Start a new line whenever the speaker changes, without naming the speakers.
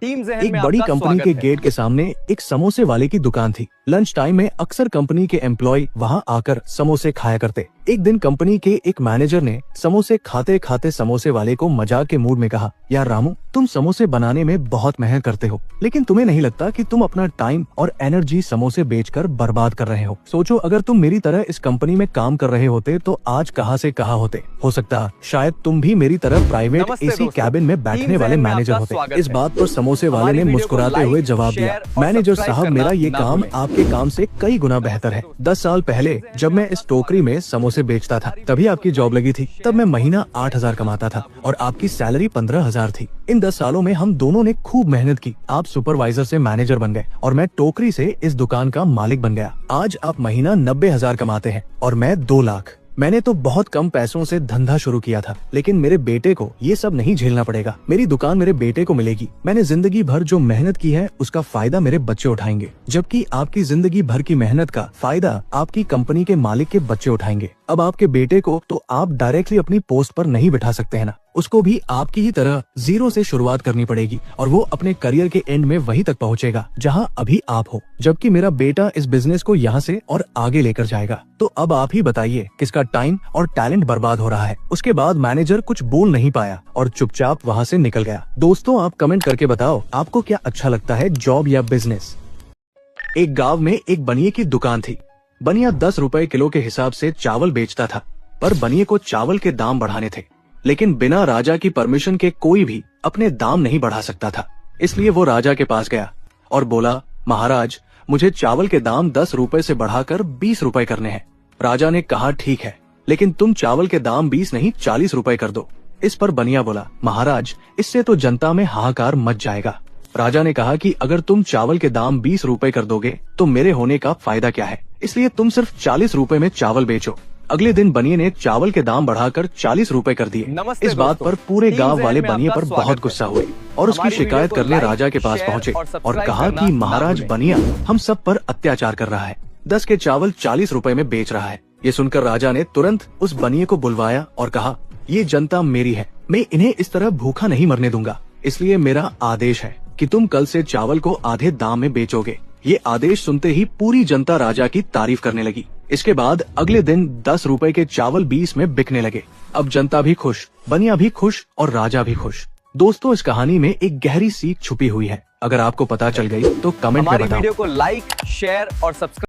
Team ज़हन
एक
में
बड़ी
आपका
कंपनी के
स्वागत है।
गेट के सामने एक समोसे वाले की दुकान थी। लंच टाइम में अक्सर कंपनी के एम्प्लॉय वहां आकर समोसे खाया करते। एक दिन कंपनी के एक मैनेजर ने समोसे खाते खाते समोसे वाले को मजाक के मूड में कहा, यार रामू, तुम समोसे बनाने में बहुत मेहनत करते हो, लेकिन तुम्हें नहीं लगता कि तुम अपना टाइम और एनर्जी समोसे बेचकर बर्बाद कर रहे हो? सोचो, अगर तुम मेरी तरह इस कंपनी में काम कर रहे होते तो आज कहां से कहां होते। हो सकता शायद तुम भी मेरी तरह प्राइवेट
नमस्ते
एसी
दोस्तों,
कैबिन में बैठने
टीम
वाले
ज़हन में
मैनेजर
आपका
होते।
स्वागत
इस
है।
बात पर समोसे वाले
हमारी
ने
वीडियो को
मुस्कुराते हुए
लाइक,
जवाब दिया,
शेयर और
मैनेजर
सब्सक्राइब
साहब, मेरा ये
करना
काम
ना भूलें।
आपके काम से कई गुना बेहतर है। 10 साल पहले जब मैं इस टोकरी में समोसे बेचता था तभी आपकी जॉब लगी थी। तब मैं महीना 8,000 कमाता था और आपकी सैलरी 15,000 थी। इन 10 सालों में हम दोनों ने खूब मेहनत की। आप सुपरवाइजर से मैनेजर बन गए और मैं टोकरी से इस दुकान का मालिक बन गया। आज आप महीना 90,000 कमाते हैं और मैं 2 लाख। मैंने तो बहुत कम पैसों से धंधा शुरू किया था, लेकिन मेरे बेटे को ये सब नहीं झेलना पड़ेगा। मेरी दुकान मेरे बेटे को मिलेगी। मैंने जिंदगी भर जो मेहनत की है उसका फायदा मेरे बच्चे उठाएंगे, जबकि आपकी जिंदगी भर की मेहनत का फायदा आपकी कंपनी के मालिक के बच्चे उठाएंगे। अब आपके बेटे को तो आप डायरेक्टली अपनी पोस्ट पर नहीं बिठा सकते हैं ना, उसको भी आपकी ही तरह जीरो से शुरुआत करनी पड़ेगी और वो अपने करियर के एंड में वहीं तक पहुंचेगा जहां अभी आप हो, जबकि मेरा बेटा इस बिजनेस को यहां से और आगे लेकर जाएगा। तो अब आप ही बताइए किसका टाइम और टैलेंट बर्बाद हो रहा है। उसके बाद मैनेजर कुछ बोल नहीं पाया और चुपचाप वहां से निकल गया। दोस्तों, आप कमेंट करके बताओ आपको क्या अच्छा लगता है, जॉब या बिजनेस। एक गांव में एक बनिए की दुकान थी। बनिया 10 रुपए किलो के हिसाब से चावल बेचता था, पर बनिए को चावल के दाम बढ़ाने थे, लेकिन बिना राजा की परमिशन के कोई भी अपने दाम नहीं बढ़ा सकता था। इसलिए वो राजा के पास गया और बोला, महाराज, मुझे चावल के दाम 10 रुपए से बढ़ाकर 20 रुपए करने हैं। राजा ने कहा, ठीक है, लेकिन तुम चावल के दाम 20 नहीं 40 रुपए कर दो। इस पर बनिया बोला, महाराज, इससे तो जनता में हाहाकार मच जाएगा। राजा ने कहा कि अगर तुम चावल के दाम 20 रुपए कर दोगे तो मेरे होने का फायदा क्या है, इसलिए तुम सिर्फ 40 रुपए में चावल बेचो। अगले दिन बनिए ने चावल के दाम बढ़ाकर 40 रुपए कर दिए।
नमस्ते
इस बात
दोस्तों,
पर पूरे
टीम
गांव
ज़हन
वाले
में
बनिए
आपका
पर
स्वागत
बहुत
है।
गुस्सा हुए और उसकी
हमारी
शिकायत
वीडियो को
करने
लाइक,
राजा के पास
शेयर
पहुंचे
और
और
सब्सक्राइब
कहा
करना
कि
ना
महाराज
भूलें।
बनिया हम सब पर अत्याचार कर रहा है, 10 के चावल 40 रुपए में बेच रहा है। ये सुनकर राजा ने तुरंत उस बनिए को बुलवाया और कहा, ये जनता मेरी है, मैं इन्हें इस तरह भूखा नहीं मरने दूंगा, इसलिए मेरा आदेश है कि तुम कल से चावल को आधे दाम में बेचोगे। ये आदेश सुनते ही पूरी जनता राजा की तारीफ करने लगी। इसके बाद अगले दिन 10 रुपए के चावल 20 में बिकने लगे। अब जनता भी खुश, बनिया भी खुश और राजा भी खुश। दोस्तों, इस कहानी में एक गहरी सीख छुपी हुई है। अगर आपको पता चल गई तो कमेंट में
हमारी
बताओ।
वीडियो को लाइक, शेयर और सब्सक्राइब